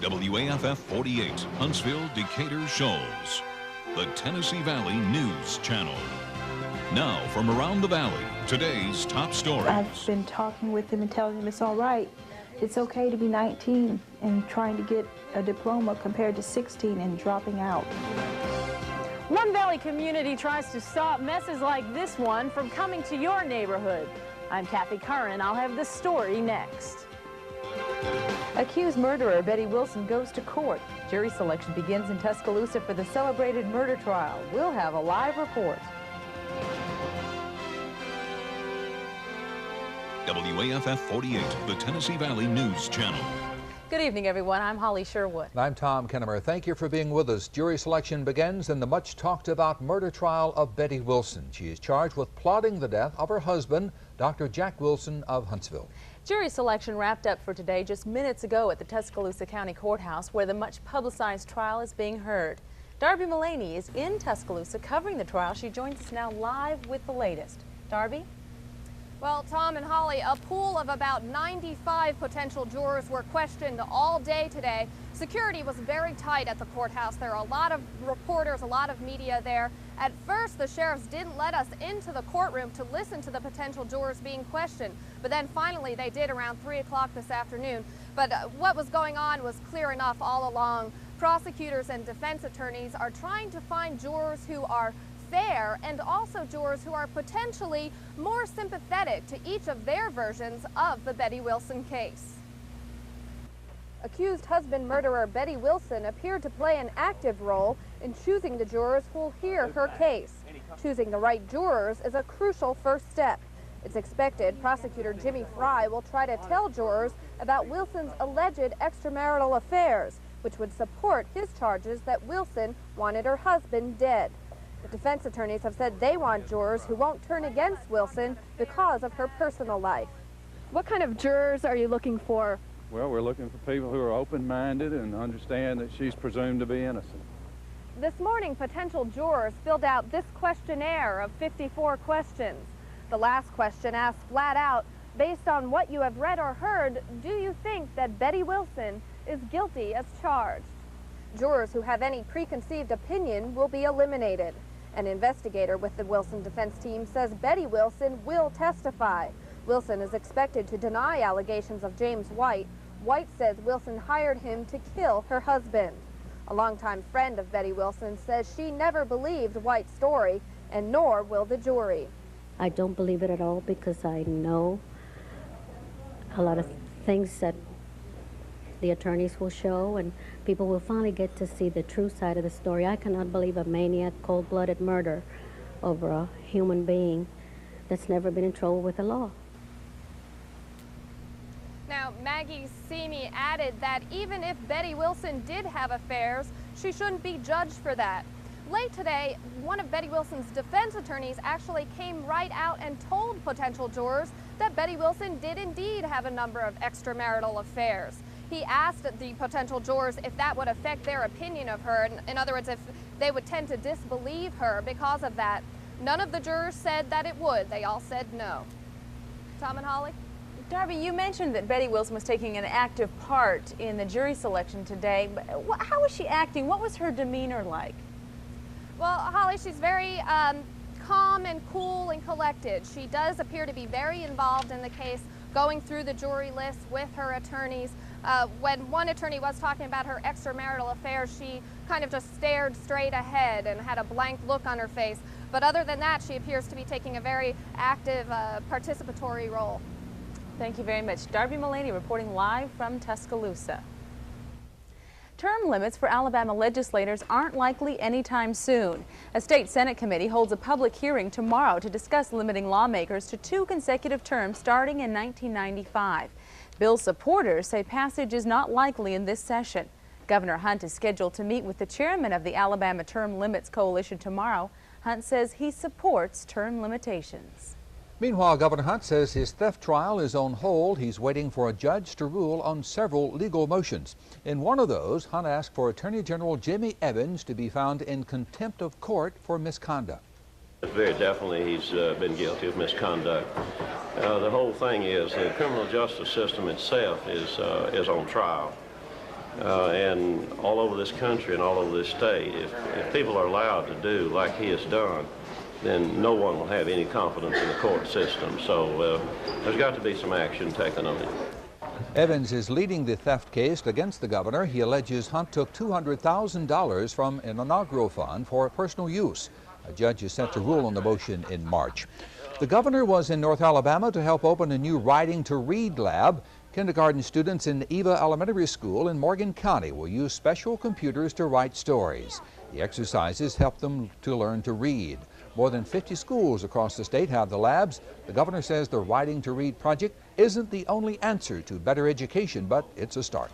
WAFF 48, Huntsville, Decatur shows the Tennessee Valley News Channel. Now, from around the valley, today's top stories. I've been talking with him and telling him it's all right. It's okay to be 19 and trying to get a diploma compared to 16 and dropping out. One Valley community tries to stop messes like this one from coming to your neighborhood. I'm Kathy Curran. I'll have the story next. Accused murderer Betty Wilson goes to court. Jury selection begins in Tuscaloosa for the celebrated murder trial. We'll have a live report. WAFF 48, the Tennessee Valley News Channel. Good evening, everyone. I'm Holly Sherwood. And I'm Tom Kennemer. Thank you for being with us. Jury selection begins in the much talked about murder trial of Betty Wilson. She is charged with plotting the death of her husband, Dr. Jack Wilson of Huntsville. Jury selection wrapped up for today just minutes ago at the Tuscaloosa County Courthouse, where the much publicized trial is being heard. Darby Mullaney is in Tuscaloosa covering the trial. She joins us now live with the latest. Darby? Well, Tom and Holly, a pool of about 95 potential jurors were questioned all day today. Security was very tight at the courthouse. There are a lot of reporters, a lot of media there. At first, the sheriffs didn't let us into the courtroom to listen to the potential jurors being questioned, but then finally they did around 3 o'clock this afternoon. But what was going on was clear enough all along. Prosecutors and defense attorneys are trying to find jurors who are fair and also jurors who are potentially more sympathetic to each of their versions of the Betty Wilson case. Accused husband murderer Betty Wilson appeared to play an active role in choosing the jurors who will hear her case. Choosing the right jurors is a crucial first step. It's expected prosecutor Jimmy Fry will try to tell jurors about Wilson's alleged extramarital affairs, which would support his charges that Wilson wanted her husband dead. The defense attorneys have said they want jurors who won't turn against Wilson because of her personal life. What kind of jurors are you looking for? Well, we're looking for people who are open-minded and understand that she's presumed to be innocent. This morning, potential jurors filled out this questionnaire of 54 questions. The last question asks flat out, based on what you have read or heard, do you think that Betty Wilson is guilty as charged? Jurors who have any preconceived opinion will be eliminated. An investigator with the Wilson defense team says Betty Wilson will testify. Wilson is expected to deny allegations of James White. White says Wilson hired him to kill her husband. A longtime friend of Betty Wilson says she never believed White's story, and nor will the jury. I don't believe it at all because I know a lot of things that the attorneys will show, and people will finally get to see the true side of the story. I cannot believe a maniac, cold-blooded murder over a human being that's never been in trouble with the law. Now, Maggie Seamy added that even if Betty Wilson did have affairs, she shouldn't be judged for that. Late today, one of Betty Wilson's defense attorneys actually came right out and told potential jurors that Betty Wilson did indeed have a number of extramarital affairs. He asked the potential jurors if that would affect their opinion of her. In other words, if they would tend to disbelieve her because of that. None of the jurors said that it would. They all said no. Tom and Holly? Darby, you mentioned that Betty Wilson was taking an active part in the jury selection today. How was she acting? What was her demeanor like? Well, Holly, she's very calm and cool and collected. She does appear to be very involved in the case, going through the jury list with her attorneys. When one attorney was talking about her extramarital affairs, she kind of just stared straight ahead and had a blank look on her face. But other than that, she appears to be taking a very active, participatory role. Thank you very much. Darby Mullaney reporting live from Tuscaloosa. Term limits for Alabama legislators aren't likely anytime soon. A state Senate committee holds a public hearing tomorrow to discuss limiting lawmakers to 2 consecutive terms starting in 1995. Bill supporters say passage is not likely in this session. Governor Hunt is scheduled to meet with the chairman of the Alabama Term Limits Coalition tomorrow. Hunt says he supports term limitations. Meanwhile, Governor Hunt says his theft trial is on hold. He's waiting for a judge to rule on several legal motions. In one of those, Hunt asked for Attorney General Jimmy Evans to be found in contempt of court for misconduct. Very definitely he's been guilty of misconduct. The whole thing is the criminal justice system itself is on trial. And all over this country and all over this state, if people are allowed to do like he has done, then no one will have any confidence in the court system. So there's got to be some action taken on it. Evans is leading the theft case against the governor. He alleges Hunt took $200,000 from an inaugural fund for personal use. A judge is set to rule on the motion in March. The governor was in North Alabama to help open a new Writing to Read lab. Kindergarten students in Eva Elementary School in Morgan County will use special computers to write stories. The exercises help them to learn to read. More than 50 schools across the state have the labs. The governor says the Writing to Read project isn't the only answer to better education, but it's a start.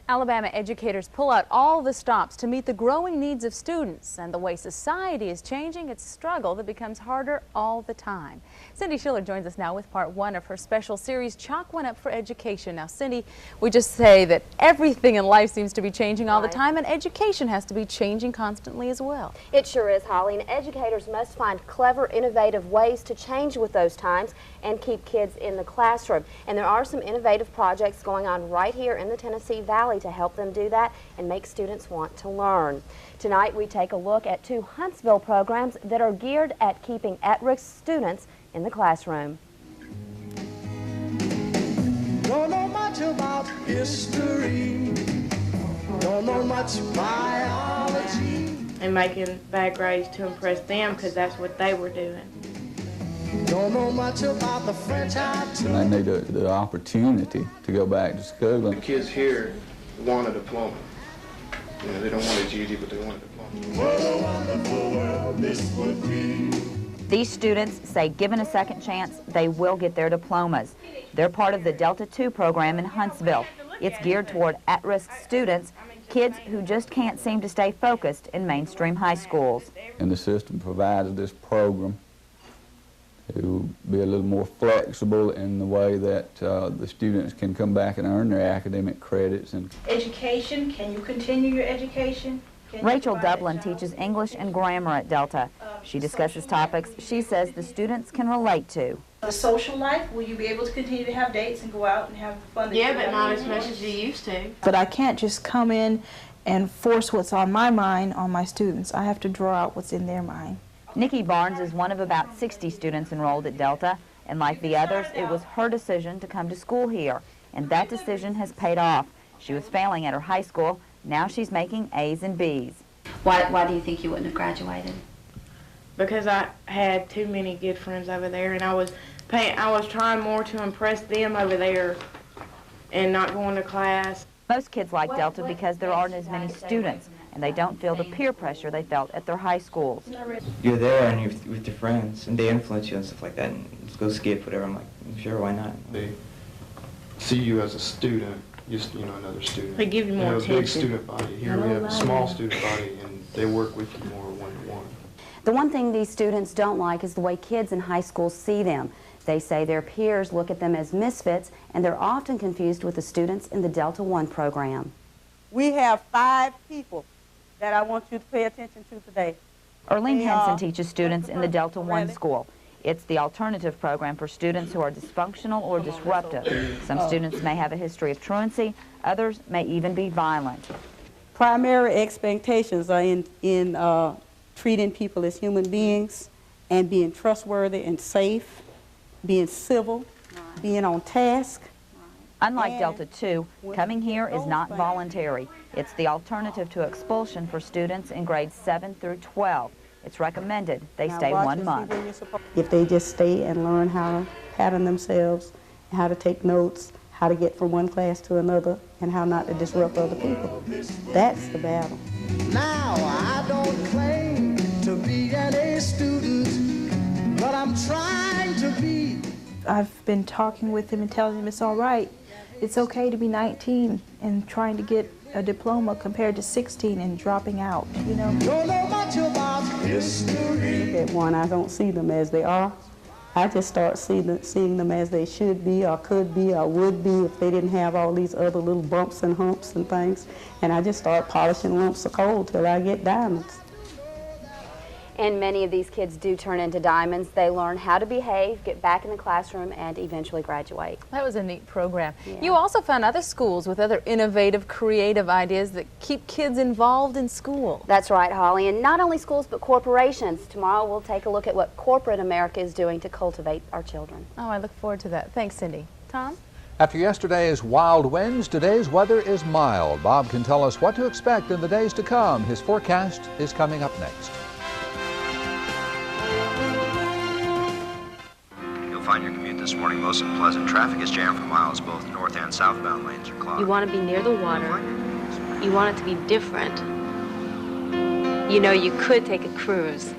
Alabama educators pull out all the stops to meet the growing needs of students, and the way society is changing, it's a struggle that becomes harder all the time. Cindy Schiller joins us now with part 1 of her special series, Chalk One Up for Education. Now, Cindy, we just say that everything in life seems to be changing all the time, and education has to be changing constantly as well. It sure is, Holly, and educators must find clever, innovative ways to change with those times and keep kids in the classroom. And there are some innovative projects going on right here in the Tennessee Valley to help them do that and make students want to learn. Tonight we take a look at 2 Huntsville programs that are geared at keeping at-risk students in the classroom. Don't know much about history, don't know much biology. And making bad grades to impress them because that's what they were doing. Don't know much about the French and they need the opportunity to go back to school. The kids here want a diploma. You know, they don't want a GED, but they want a diploma. What a wonderful world this would be. These students say given a second chance, they will get their diplomas. They're part of the Delta II program in Huntsville. It's geared toward at-risk students, kids who just can't seem to stay focused in mainstream high schools. And the system provides this program to be a little more flexible in the way that the students can come back and earn their academic credits. And education, can you continue your education? Rachel Dublin teaches English and grammar at Delta. She discusses topics she says the students can relate to. The social life, will you be able to continue to have dates and go out and have fun? Yeah, but not as much as you used to. But I can't just come in and force what's on my mind on my students. I have to draw out what's in their mind. Nikki Barnes is one of about 60 students enrolled at Delta, and like the others, it was her decision to come to school here, and that decision has paid off. She was failing at her high school. Now she's making A's and B's. Why do you think you wouldn't have graduated? Because I had too many good friends over there, and I was trying more to impress them over there and not going to class. Most kids like Delta because there aren't as many students, and they don't feel the peer pressure they felt at their high schools. You're there and you're with your friends, and they influence you and stuff like that, and let's go skip, whatever. I'm like, sure, why not? They see you as a student, just, you know, another student. They give you more attention. We have a big student body. Here we have a small student body, and they work with you more one-to-one. The one thing these students don't like is the way kids in high school see them. They say their peers look at them as misfits, and they're often confused with the students in the Delta I program. We have 5 people that I want you to pay attention to today. Erlene Henson teaches students in the Delta I school. It's the alternative program for students who are dysfunctional or disruptive. Some students may have a history of truancy, others may even be violent. Primary expectations are in treating people as human beings and being trustworthy and safe, being civil, being on task. Unlike Delta II, coming here is not voluntary. It's the alternative to expulsion for students in grades 7 through 12. It's recommended they stay 1 month. If they just stay and learn how to pattern themselves, how to take notes, how to get from one class to another, and how not to disrupt other people. That's the battle. Now I don't claim to be an A student, but I'm trying to be. I've been talking with him and telling him it's all right. It's okay to be 19 and trying to get a diploma compared to 16 and dropping out, you know. Don't know much about history. At one, I don't see them as they are. I just start seeing them as they should be or could be or would be if they didn't have all these other little bumps and humps and things. And I just start polishing lumps of coal till I get diamonds. And many of these kids do turn into diamonds. They learn how to behave, get back in the classroom, and eventually graduate. That was a neat program. Yeah. You also found other schools with other innovative, creative ideas that keep kids involved in school. That's right, Holly. And not only schools, but corporations. Tomorrow we'll take a look at what corporate America is doing to cultivate our children. Oh, I look forward to that. Thanks, Cindy. Tom? After yesterday's wild winds, today's weather is mild. Bob can tell us what to expect in the days to come. His forecast is coming up next. Find your commute this morning most unpleasant. Traffic is jammed for miles. Both north and southbound lanes are clogged. You want to be near the water. You want it to be different. You know, you could take a cruise.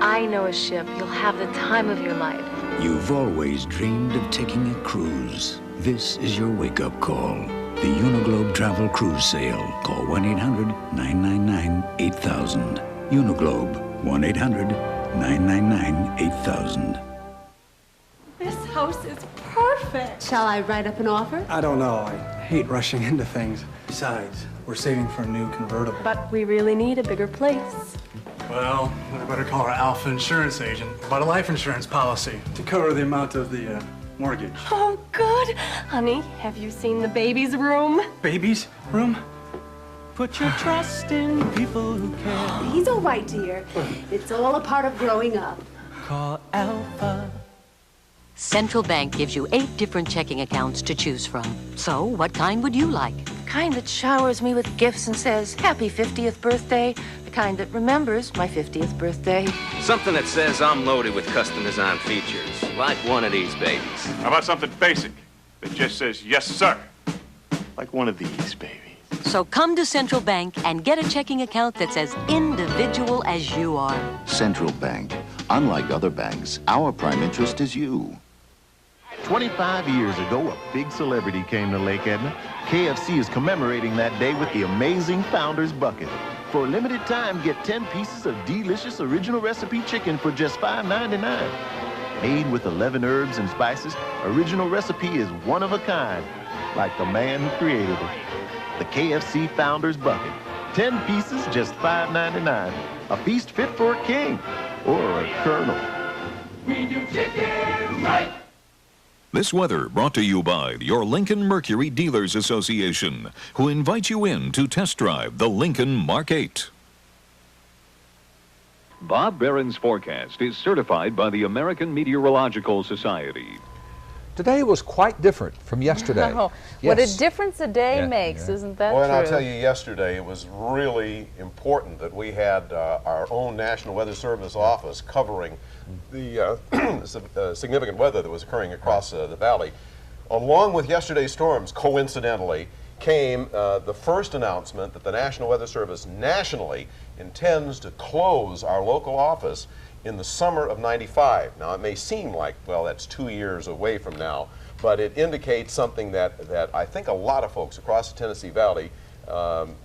I know a ship. You'll have the time of your life. You've always dreamed of taking a cruise. This is your wake-up call. The Uniglobe Travel Cruise Sale. Call 1-800-999-8000. Uniglobe, 1-800-999-8000. This house is perfect. Shall I write up an offer? I don't know. I hate rushing into things. Besides, we're saving for a new convertible. But we really need a bigger place. Well, we better call our Alpha insurance agent about a life insurance policy to cover the amount of the mortgage. Oh, good. Honey, have you seen the baby's room? Baby's room? Put your trust in people who care. He's all right, dear. It's all a part of growing up. Call Alpha. Central Bank gives you 8 different checking accounts to choose from. So, what kind would you like? The kind that showers me with gifts and says, Happy 50th birthday. The kind that remembers my 50th birthday. Something that says I'm loaded with custom design features, like one of these babies. How about something basic that just says, yes, sir? Like one of these babies. So come to Central Bank and get a checking account that's as individual as you are. Central Bank. Unlike other banks, our prime interest is you. 25 years ago, a big celebrity came to Lake Edna. KFC is commemorating that day with the amazing Founders Bucket. For a limited time, get 10 pieces of delicious original recipe chicken for just $5.99. Made with 11 herbs and spices, original recipe is one of a kind, like the man who created it. The KFC Founders Bucket. 10 pieces, just $5.99. A feast fit for a king or a colonel. We do chicken right. This weather brought to you by your Lincoln Mercury Dealers Association, who invite you in to test drive the Lincoln Mark 8. Bob Barron's forecast is certified by the American Meteorological Society. Today was quite different from yesterday. Oh, what a difference a day makes, isn't that Well, true? and I'll tell you, yesterday it was really important that we had our own National Weather Service office covering the significant weather that was occurring across the valley. Along with yesterday's storms, coincidentally, came the first announcement that the National Weather Service nationally intends to close our local office in the summer of '95. Now, it may seem like, well, that's 2 years away from now, but it indicates something that I think a lot of folks across the Tennessee Valley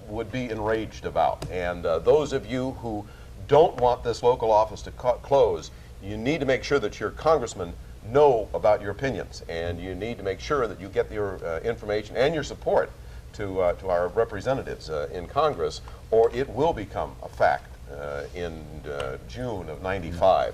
would be enraged about. And those of you who don't want this local office to close, you need to make sure that your congressmen know about your opinions, and you need to make sure that you get your information and your support to our representatives in Congress, or it will become a fact in June of '95.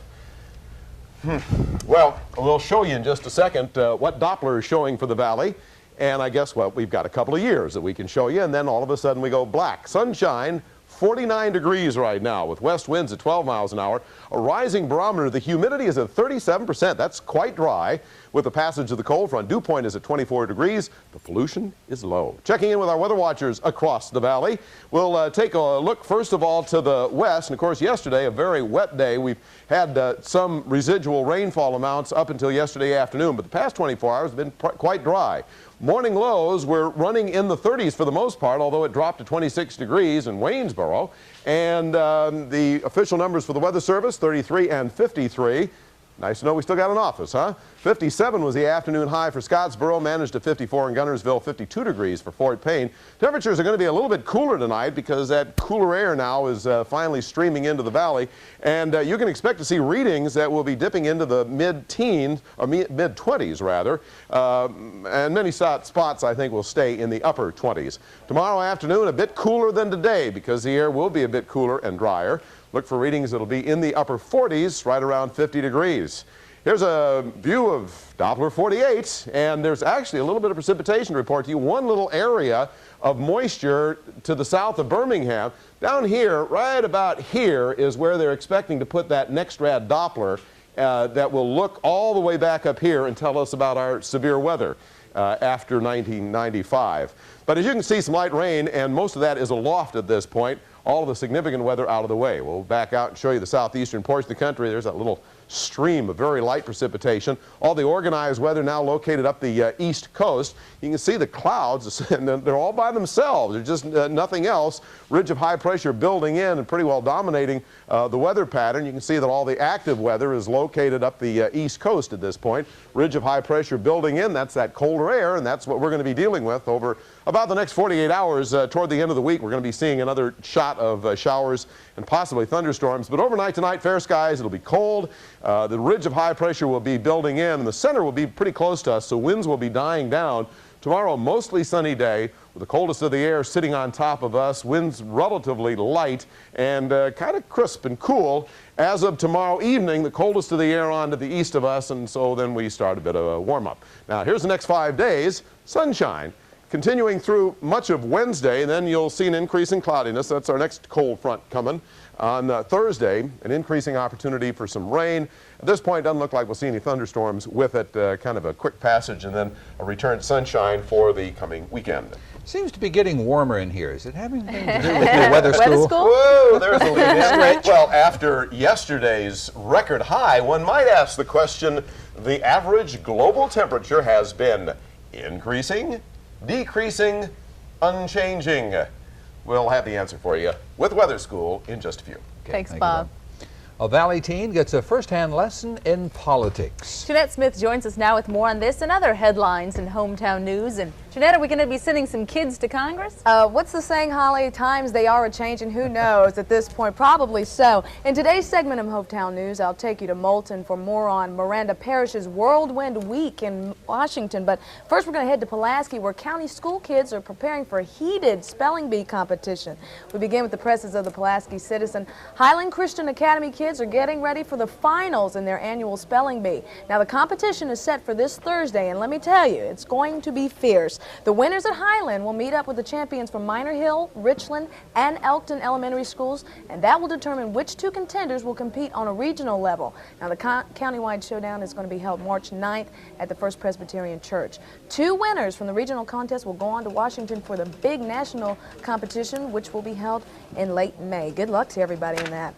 Well, we'll show you in just a second what Doppler is showing for the valley, and I guess, well, we've got a couple of years that we can show you, and then all of a sudden we go black. Sunshine, 49 degrees right now with west winds at 12 miles an hour. A rising barometer. The humidity is at 37%. That's quite dry with the passage of the cold front. Dew point is at 24 degrees. The pollution is low. Checking in with our weather watchers across the valley. We'll take a look first of all to the west. And of course, yesterday, a very wet day. We've had some residual rainfall amounts up until yesterday afternoon, but the past 24 hours have been quite dry. Morning lows were running in the 30s for the most part, although it dropped to 26 degrees in Waynesboro. And the official numbers for the Weather Service, 33 and 53. Nice to know we still got an office, huh? 57 was the afternoon high for Scottsboro, managed at 54 in Gunnersville, 52 degrees for Fort Payne. Temperatures are going to be a little bit cooler tonight because that cooler air now is finally streaming into the valley. And you can expect to see readings that will be dipping into the mid-teens, or mid-20s rather. And many spots, I think, will stay in the upper 20s. Tomorrow afternoon, a bit cooler than today because the air will be a bit cooler and drier. Look for readings that'll be in the upper 40s, right around 50 degrees. Here's a view of Doppler 48, and there's actually a little bit of precipitation to report to you. One little area of moisture to the south of Birmingham. Down here, right about here, is where they're expecting to put that next rad Doppler that will look all the way back up here and tell us about our severe weather after 1995. But as you can see, some light rain, and most of that is aloft at this point. All of the significant weather out of the way. We'll back out and show you the southeastern portion of the country. There's that little stream of very light precipitation. All the organized weather now located up the east coast. You can see the clouds, and they're all by themselves. They're just nothing else. Ridge of high pressure building in and pretty well dominating the weather pattern. You can see that all the active weather is located up the east coast at this point. Ridge of high pressure building in, that's that colder air, and that's what we're going to be dealing with over about the next 48 hours. Toward the end of the week, we're going to be seeing another shot of showers and possibly thunderstorms. But overnight tonight, fair skies. It'll be cold. The ridge of high pressure will be building in, and the center will be pretty close to us, so winds will be dying down. Tomorrow, mostly sunny day with the coldest of the air sitting on top of us. Winds relatively light and kind of crisp and cool. As of tomorrow evening, the coldest of the air on to the east of us, and so then we start a bit of a warm-up. Now, here's the next 5 days. Sunshine. Continuing through much of Wednesday, then you'll see an increase in cloudiness. That's our next cold front coming. On Thursday, an increasing opportunity for some rain. At this point, it doesn't look like we'll see any thunderstorms with it. Kind of a quick passage and then a return to sunshine for the coming weekend. Seems to be getting warmer in here. Is it having anything to do with your weather school? Whoa, there's a lead. Well, after yesterday's record high, one might ask the question, the average global temperature has been increasing, decreasing, unchanging. We'll have the answer for you with Weather School in just a few. Okay, Thanks, Bob. A Valley teen gets a first-hand lesson in politics. Jeanette Smith joins us now with more on this and other headlines in hometown news. And Jeanette, are we going to be sending some kids to Congress? What's the saying, Holly? Times they are a-changing. Who knows at this point? Probably so. In today's segment of Hometown News, I'll take you to Moulton for more on Miranda Parish's Whirlwind Week in Washington. But first, we're going to head to Pulaski, where county school kids are preparing for a heated spelling bee competition. We begin with the presses of the Pulaski Citizen. Highland Christian Academy kids are getting ready for the finals in their annual spelling bee. Now, the competition is set for this Thursday, and let me tell you, it's going to be fierce. The winners at Highland will meet up with the champions from Minor Hill, Richland, and Elkton Elementary Schools, and that will determine which two contenders will compete on a regional level. Now, the countywide showdown is going to be held March 9th at the First Presbyterian Church. Two winners from the regional contest will go on to Washington for the big national competition, which will be held in late May. Good luck to everybody in that.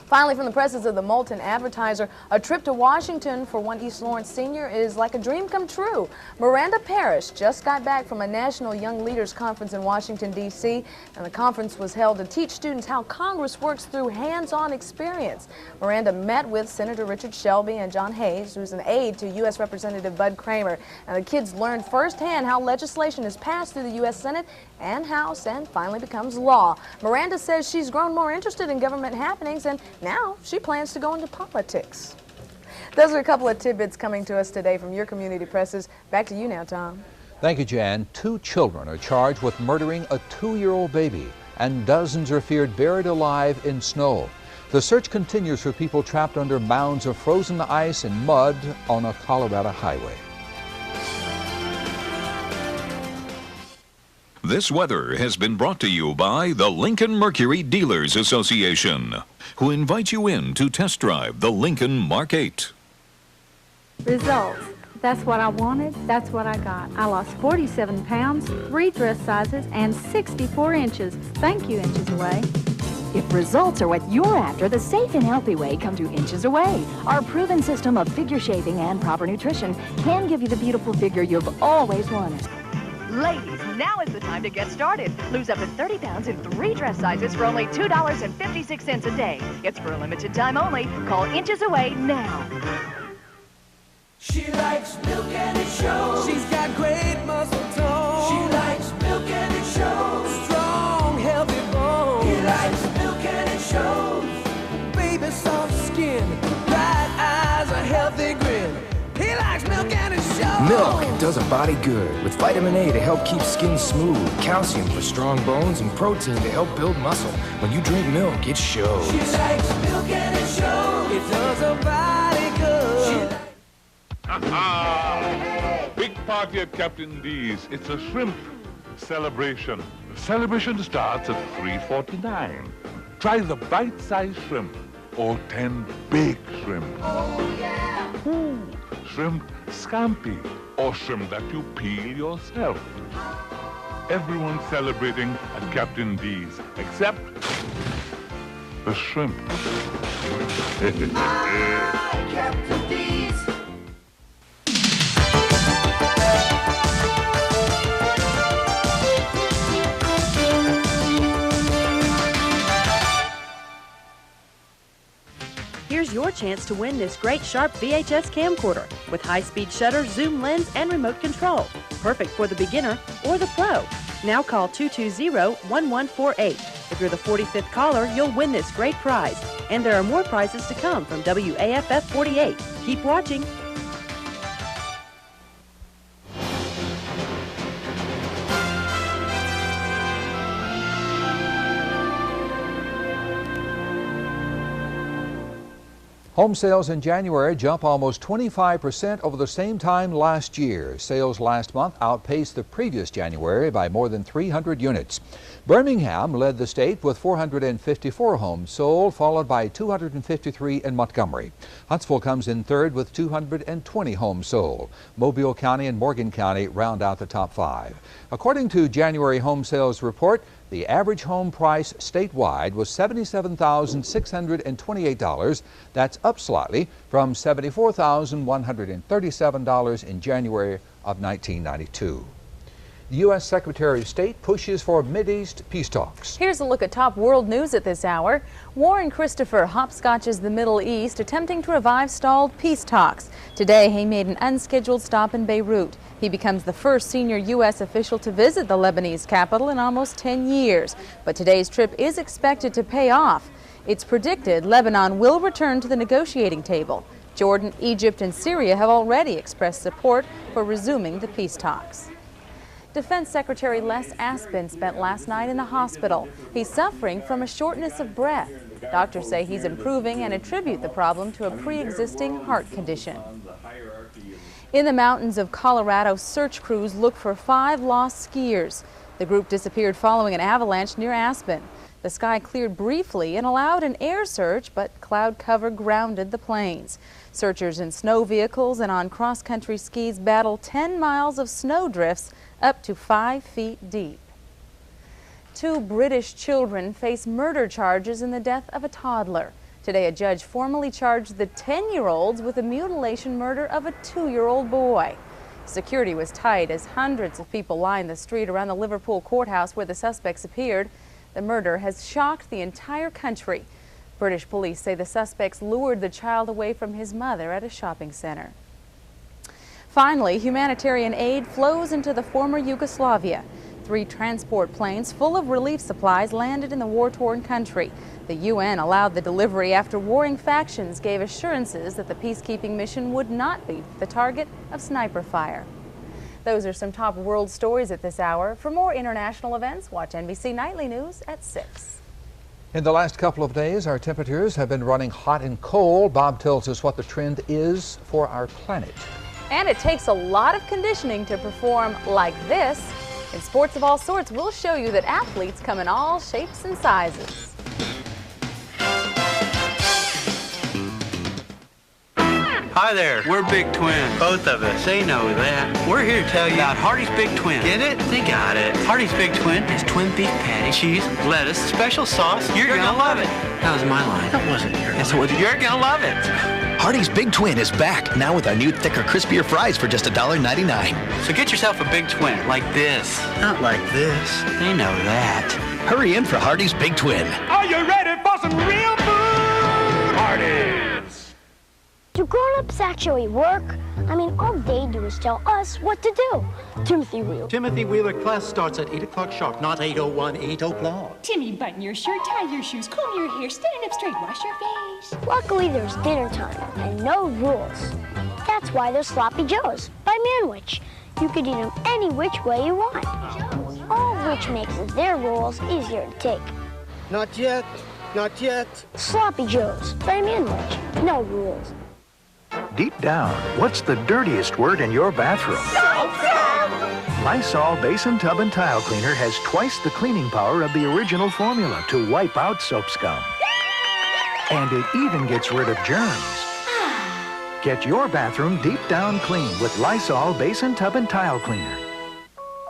Finally, from the presses of the Moulton Advertiser, a trip to Washington for one East Lawrence senior is like a dream come true. Miranda Parish just got back from a National Young Leaders Conference in Washington, D.C., and the conference was held to teach students how Congress works through hands-on experience. Miranda met with Senator Richard Shelby and John Hayes, who's an aide to U.S. Representative Bud Kramer, and the kids learned firsthand how legislation is passed through the U.S. Senate and House and finally becomes law. Miranda says she's grown more interested in government happenings, and now she plans to go into politics. Those are a couple of tidbits coming to us today from your community presses. Back to you now, Tom. Thank you, Jan. 2 children are charged with murdering a 2-year-old baby, and dozens are feared buried alive in snow. The search continues for people trapped under mounds of frozen ice and mud on a Colorado highway. This weather has been brought to you by the Lincoln Mercury Dealers Association, who invite you in to test drive the Lincoln Mark 8. Results. That's what I wanted. That's what I got. I lost 47 pounds, 3 dress sizes, and 64 inches. Thank you, Inches Away. If results are what you're after, the safe and healthy way come to Inches Away. Our proven system of figure shaping and proper nutrition can give you the beautiful figure you've always wanted. Ladies, now is the time to get started. Lose up to 30 pounds in 3 dress sizes for only $2.56 a day. It's for a limited time only. Call Inches Away now. She likes milk and it shows. She's got great muscle tone. She likes milk and it shows. Strong, healthy bones. He likes milk and it shows. Baby, soft skin, bright eyes, a healthy grin. He likes milk and it shows. Milk does does a body good, with vitamin A to help keep skin smooth, calcium for strong bones, and protein to help build muscle. When you drink milk, it shows. She likes milk and it shows. It does her body good. Big party at Captain D's. It's a shrimp celebration. The celebration starts at $3.49. Try the bite-sized shrimp or 10 big shrimp. Oh, yeah. Shrimp scampi or shrimp that you peel yourself. Everyone's celebrating at Captain D's except the shrimp. Captain D's. Here's your chance to win this great Sharp VHS camcorder with high-speed shutter, zoom lens, and remote control. Perfect for the beginner or the pro. Now call 220-1148. If you're the 45th caller, you'll win this great prize. And there are more prizes to come from WAFF 48. Keep watching. Home sales in January jump almost 25% over the same time last year. Sales last month outpaced the previous January by more than 300 units. Birmingham led the state with 454 homes sold, followed by 253 in Montgomery. Huntsville comes in third with 220 homes sold. Mobile County and Morgan County round out the top 5. According to January home sales report, the average home price statewide was $77,628. That's up slightly from $74,137 in January of 1992. The U.S. Secretary of State pushes for Mideast peace talks. Here's a look at top world news at this hour. Warren Christopher hopscotches the Middle East, attempting to revive stalled peace talks. Today, he made an unscheduled stop in Beirut. He becomes the first senior U.S. official to visit the Lebanese capital in almost 10 years. But today's trip is expected to pay off. It's predicted Lebanon will return to the negotiating table. Jordan, Egypt, and Syria have already expressed support for resuming the peace talks. Defense Secretary Les Aspin spent last night in the hospital. He's suffering from a shortness of breath. Doctors say he's improving and attribute the problem to a pre-existing heart condition. In the mountains of Colorado, search crews look for 5 lost skiers. The group disappeared following an avalanche near Aspen. The sky cleared briefly and allowed an air search, but cloud cover grounded the planes. Searchers in snow vehicles and on cross-country skis battle 10 miles of snow drifts up to 5 feet deep. 2 British children face murder charges in the death of a toddler. Today, a judge formally charged the 10-year-olds with the mutilation murder of a 2-year-old boy. Security was tight as hundreds of people lined the street around the Liverpool courthouse where the suspects appeared. The murder has shocked the entire country. British police say the suspects lured the child away from his mother at a shopping center. Finally, humanitarian aid flows into the former Yugoslavia. 3 transport planes full of relief supplies landed in the war-torn country. The UN allowed the delivery after warring factions gave assurances that the peacekeeping mission would not be the target of sniper fire. Those are some top world stories at this hour. For more international events, watch NBC Nightly News at 6. In the last couple of days, our temperatures have been running hot and cold. Bob tells us what the trend is for our planet. And it takes a lot of conditioning to perform like this. In sports of all sorts, we'll show you that athletes come in all shapes and sizes. Hi there, we're Big Twins. Both of us. They know that. We're here to tell you about Hardee's Big Twin. Get it? They got it. Hardee's Big Twin is twin beef patty, cheese, lettuce, special sauce. You're gonna love it. That was my line. That wasn't your line. Yes, it was. You're gonna love it. Hardee's Big Twin is back, now with our new thicker, crispier fries for just $1.99. So get yourself a Big Twin, like this. Not like this. They know that. Hurry in for Hardee's Big Twin. Are you ready for some real food? Hardee's. Do grown-ups actually work? I mean, all they do is tell us what to do. Timothy Wheeler. Timothy Wheeler class starts at 8 o'clock sharp, not 8:01, 8 o'clock. Timmy, button your shirt, tie your shoes, comb your hair, stand up straight, wash your face. Luckily, there's dinner time and no rules. That's why there's Sloppy Joes by Manwich. You could eat them any which way you want. All of which makes their rules easier to take. Not yet. Not yet. Sloppy Joes, very manly. No rules. Deep down, what's the dirtiest word in your bathroom? Lysol Basin Tub and Tile Cleaner has twice the cleaning power of the original formula to wipe out soap scum. And it even gets rid of germs. Get your bathroom deep down clean with Lysol Basin Tub and Tile Cleaner.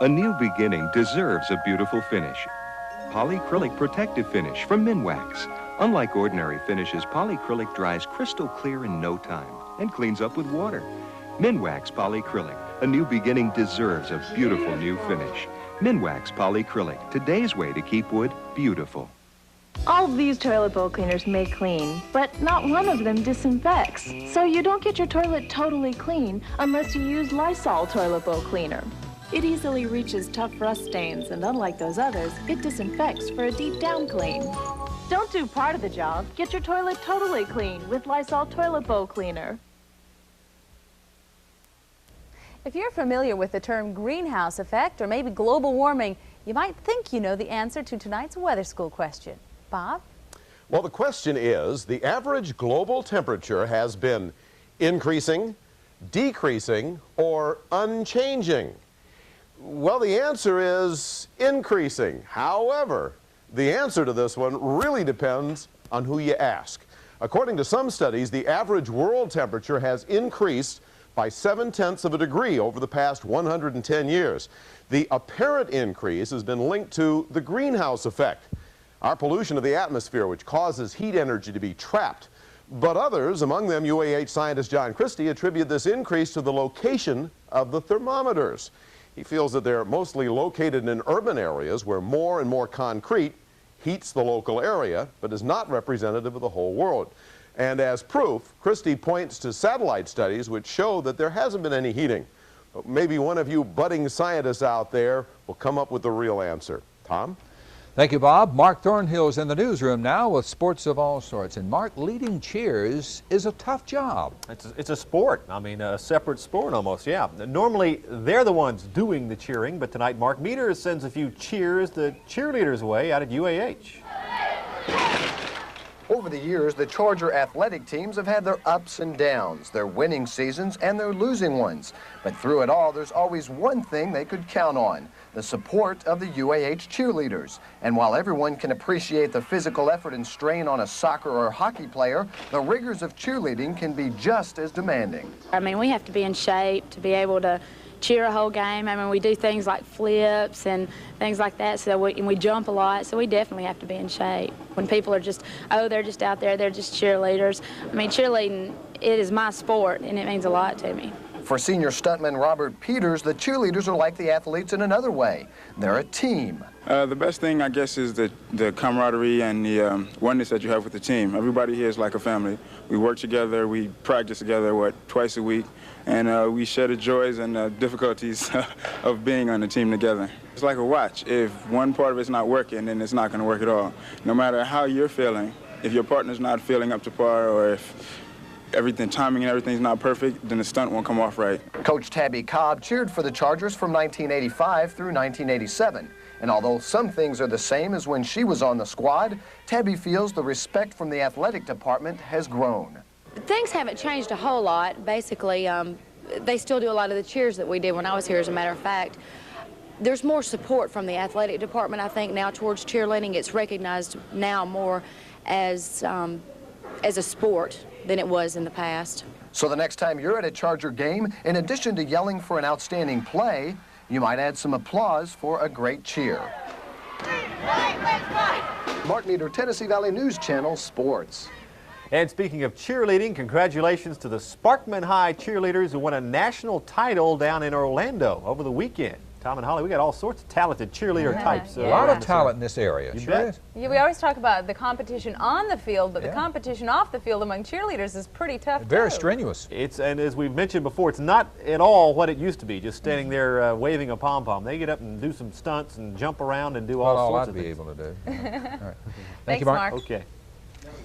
A new beginning deserves a beautiful finish. Polycrylic protective finish from Minwax. Unlike ordinary finishes, polycrylic dries crystal clear in no time and cleans up with water. Minwax Polycrylic. A new beginning deserves a beautiful new finish. Minwax Polycrylic. Today's way to keep wood beautiful. All of these toilet bowl cleaners may clean, but not one of them disinfects. So you don't get your toilet totally clean unless you use Lysol toilet bowl cleaner. It easily reaches tough rust stains, and unlike those others, it disinfects for a deep down clean. Don't do part of the job. Get your toilet totally clean with Lysol toilet bowl cleaner. If you're familiar with the term greenhouse effect or maybe global warming, you might think you know the answer to tonight's weather school question. Bob? Well, the question is, the average global temperature has been increasing, decreasing, or unchanging. Well, the answer is increasing. However, the answer to this one really depends on who you ask. According to some studies, the average world temperature has increased by 0.7 of a degree over the past 110 years. The apparent increase has been linked to the greenhouse effect, our pollution of the atmosphere, which causes heat energy to be trapped. But others, among them UAH scientist John Christie, attribute this increase to the location of the thermometers. He feels that they're mostly located in urban areas where more and more concrete heats the local area, but is not representative of the whole world. And as proof, Christie points to satellite studies which show that there hasn't been any heating. But maybe one of you budding scientists out there will come up with the real answer. Tom? Thank you, Bob. Mark Thornhill's in the newsroom now with sports of all sorts. And Mark, leading cheers is a tough job. It's a sport. I mean, a separate sport almost, yeah. Normally, they're the ones doing the cheering, but tonight Mark Meters sends a few cheers the cheerleaders' way out at UAH. Over the years, the Charger athletic teams have had their ups and downs, their winning seasons and their losing ones. But through it all, there's always one thing they could count on: the support of the UAH cheerleaders. And while everyone can appreciate the physical effort and strain on a soccer or hockey player, the rigors of cheerleading can be just as demanding. I mean, we have to be in shape to be able to cheer a whole game. I mean, we do things like flips and things like that, so we jump a lot, so we definitely have to be in shape. When people are just, oh, they're just out there, they're just cheerleaders. I mean, cheerleading, it is my sport, and it means a lot to me. For senior stuntman Robert Peters, the cheerleaders are like the athletes in another way. They're a team. The best thing, I guess, is the camaraderie and the oneness that you have with the team. Everybody here is like a family. We work together, we practice together, twice a week, and we share the joys and difficulties of being on the team together. It's like a watch. If one part of it's not working, then it's not going to work at all. No matter how you're feeling, if your partner's not feeling up to par, or if timing and everything's not perfect, then the stunt won't come off right. Coach Tabby Cobb cheered for the Chargers from 1985 through 1987. And although some things are the same as when she was on the squad, Tabby feels the respect from the athletic department has grown. Things haven't changed a whole lot. Basically, they still do a lot of the cheers that we did when I was here, as a matter of fact. There's more support from the athletic department, I think, now towards cheerleading. It's recognized now more as a sport than it was in the past. So the next time you're at a Charger game, in addition to yelling for an outstanding play, you might add some applause for a great cheer. Mark Meter, Tennessee Valley News Channel Sports. And speaking of cheerleading, congratulations to the Sparkman High cheerleaders who won a national title down in Orlando over the weekend. Tom and Holly, we got all sorts of talented cheerleader types. A lot of talent in this area. Sure is. Yeah, we always talk about the competition on the field, but the competition off the field among cheerleaders is pretty tough. Very strenuous. And as we've mentioned before, it's not at all what it used to be, just standing there waving a pom-pom. They get up and do some stunts and jump around and do all sorts of things. I'd be able to do. All right. Thank you, Mark. Okay.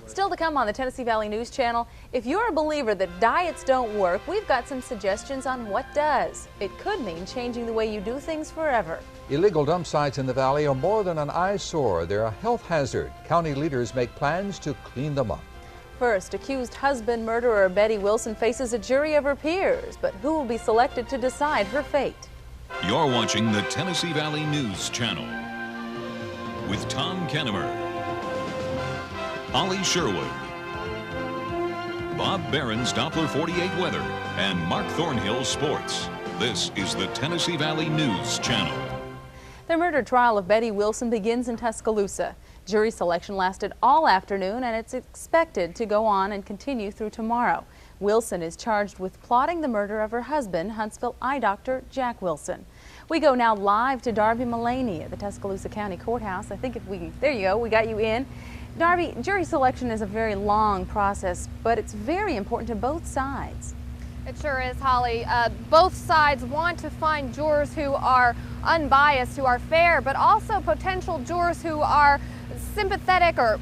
Still to come on the Tennessee Valley News Channel, if you're a believer that diets don't work, we've got some suggestions on what does. It could mean changing the way you do things forever. Illegal dump sites in the valley are more than an eyesore. They're a health hazard. County leaders make plans to clean them up. First, accused husband murderer Betty Wilson faces a jury of her peers, but who will be selected to decide her fate? You're watching the Tennessee Valley News Channel with Tom Kennemer, Holly Sherwood, Bob Barron's Doppler 48 Weather, and Mark Thornhill Sports. This is the Tennessee Valley News Channel. The murder trial of Betty Wilson begins in Tuscaloosa. Jury selection lasted all afternoon, and it's expected to go on and continue through tomorrow. Wilson is charged with plotting the murder of her husband, Huntsville eye doctor Jack Wilson. We go now live to Darby Mullaney at the Tuscaloosa County Courthouse. There you go, we got you in. Darby, jury selection is a very long process, but it's very important to both sides. It sure is, Holly. Both sides want to find jurors who are unbiased, who are fair, but also potential jurors who are sympathetic or